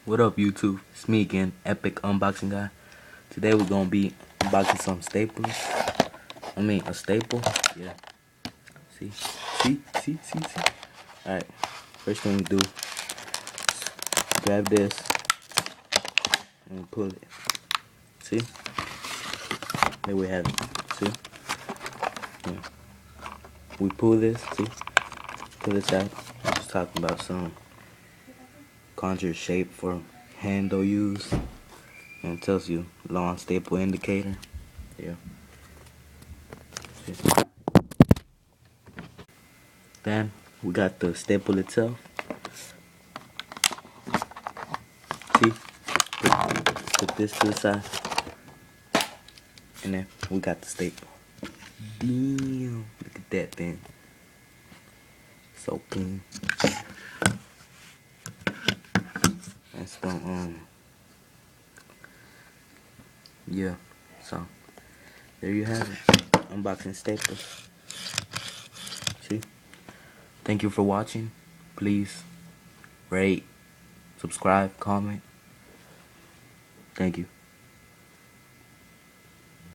What up, YouTube? It's me again, Epic Unboxing Guy. Today we're gonna be unboxing some staples. A staple. Yeah. See. Alright. First thing we do, grab this and pull it. See? There we have it. See? Yeah. We pull this, see? Pull this out. I'm just talking about some conjure shape for handle use. And it tells you long staple indicator. Yeah. See? Then we got the staple itself. See? Put this to the side. And then we got the staple. Damn, look at that thing. So clean. That's the yeah. So there you have it. Unboxing staples. See? Thank you for watching. Please rate, subscribe, comment. Thank you.